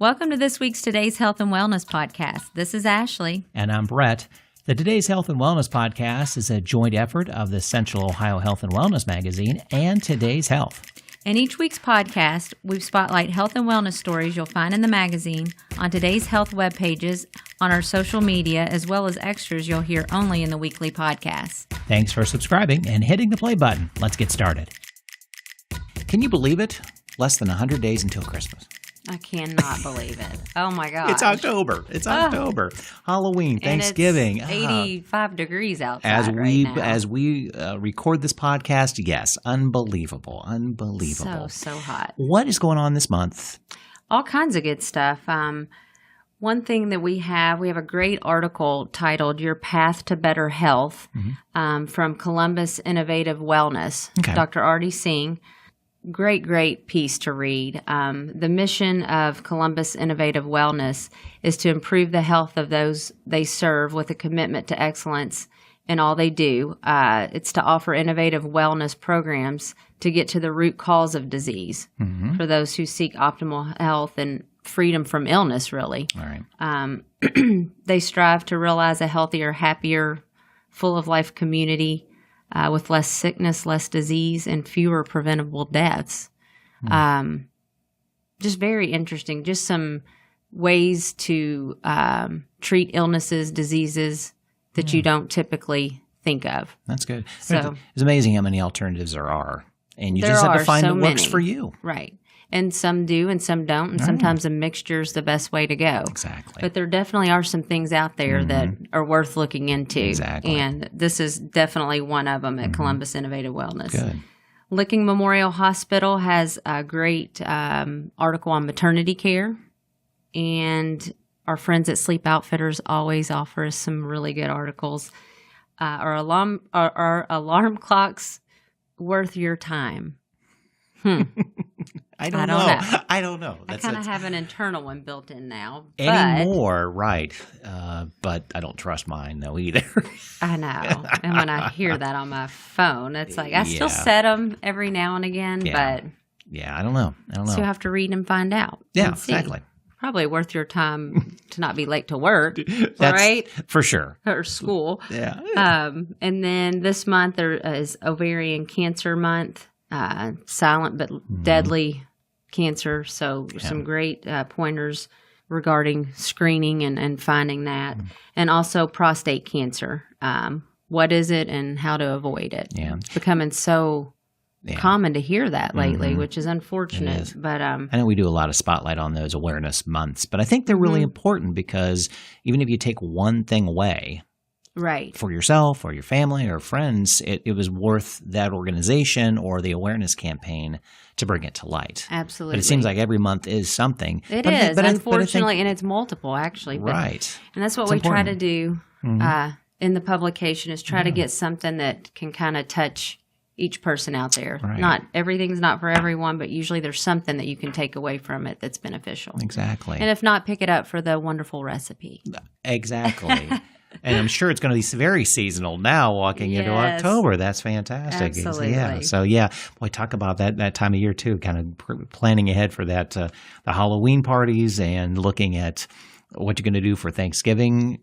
Welcome to this week's Today's Health and Wellness podcast. This is Ashley. And I'm Brett. The Today's Health and Wellness podcast is a joint effort of the Central Ohio Health and Wellness magazine and Today's Health. In each week's podcast, we spotlight health and wellness stories you'll find in the magazine, on Today's Health web pages, on our social media, as well as extras you'll hear only in the weekly podcast. Thanks for subscribing and hitting the play button. Let's get started. Can you believe it? Less than 100 days until Christmas. I cannot believe it. Oh, my gosh. It's October. October. Halloween, Thanksgiving. And it's 85 degrees outside right now. As we record this podcast, yes, unbelievable. So hot. What is going on this month? All kinds of good stuff. One thing that we have a great article titled Your Path to Better Health from Columbus Innovative Wellness, Dr. Artie Singh. Great piece to read. The mission of Columbus Innovative Wellness is to improve the health of those they serve with a commitment to excellence in all they do. It's to offer innovative wellness programs to get to the root cause of disease for those who seek optimal health and freedom from illness, really. All right. They strive to realize a healthier, happier, full of life community with less sickness, less disease, and fewer preventable deaths. Just very interesting. Just some ways to treat illnesses, diseases that you don't typically think of. That's good. So, it's amazing how many alternatives there are. And you just have to find what works for you. Right. And some do and some don't. And sometimes a mixture is the best way to go. Exactly. But there definitely are some things out there that are worth looking into. Exactly. And this is definitely one of them at Columbus Innovative Wellness. Good. Licking Memorial Hospital has a great article on maternity care. And our friends at Sleep Outfitters always offer us some really good articles. Are alarm clocks worth your time? I don't know. I don't know. I kind of have an internal one built in now. Anymore, right. But I don't trust mine, though, either. I know. And when I hear that on my phone, it's like I still set them every now and again, but... Yeah, I don't know. So you have to read and find out. Yeah, and see. Exactly. Probably worth your time to not be late to work, right? For sure. Or school. Yeah. And then this month there is Ovarian Cancer Month. Silent but deadly cancer. So some great pointers regarding screening and finding that. And also prostate cancer. What is it and how to avoid it? Yeah. It's becoming so common to hear that lately, which is unfortunate. Is. But I know we do a lot of spotlight on those awareness months, but I think they're really important because even if you take one thing away, right, for yourself or your family or friends, it was worth that organization or the awareness campaign to bring it to light. Absolutely. But it seems like every month is something. It is, unfortunately, and it's multiple, actually. Right. And that's what we try to do in the publication is try to get something that can kind of touch each person out there. Right. Not everything's not for everyone, but usually there's something that you can take away from it that's beneficial. Exactly. And if not, pick it up for the wonderful recipe. Exactly. And I'm sure it's going to be very seasonal now walking into October. That's fantastic. Absolutely. Yeah. So, boy, talk about that time of year, too, kind of planning ahead for that, the Halloween parties and looking at what you're going to do for Thanksgiving.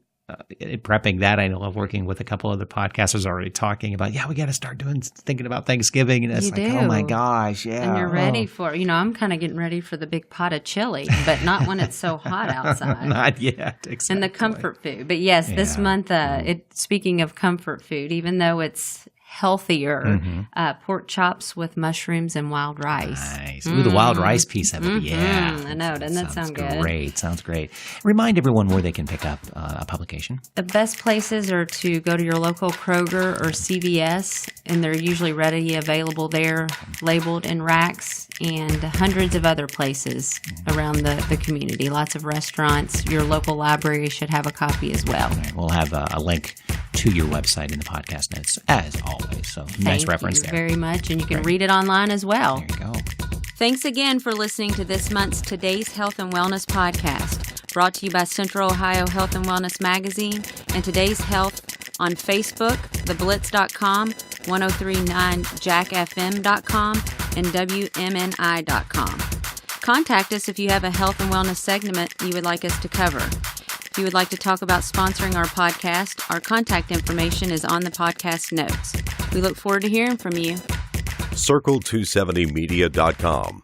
Prepping that, I know I'm working with a couple other podcasters already talking about, we got to start thinking about Thanksgiving. And it's oh my gosh, yeah. And you're ready for, I'm kind of getting ready for the big pot of chili, but not when it's so hot outside. Not yet, exactly. And the comfort food. But yes, this month, speaking of comfort food, even though it's healthier, pork chops with mushrooms and wild rice. Nice. Ooh, the wild rice piece of it. Yeah. I know. Doesn't that sound good? Great. Sounds great. Remind everyone where they can pick up a publication. The best places are to go to your local Kroger or CVS, and they're usually readily available there, labeled in racks, and hundreds of other places around the community. Lots of restaurants. Your local library should have a copy as well. Right. We'll have a link to your website in the podcast notes, as always. So nice reference there. Thank you very much, and you can read it online as well. There you go. Thanks again for listening to this month's Today's Health and Wellness podcast, brought to you by Central Ohio Health and Wellness magazine and Today's Health on Facebook, theblitz.com, 1039jackfm.com, and WMNI.com. contact us if you have a health and wellness segment you would like us to cover. If you would like to talk about sponsoring our podcast, our contact information is on the podcast notes. We look forward to hearing from you. Circle270media.com.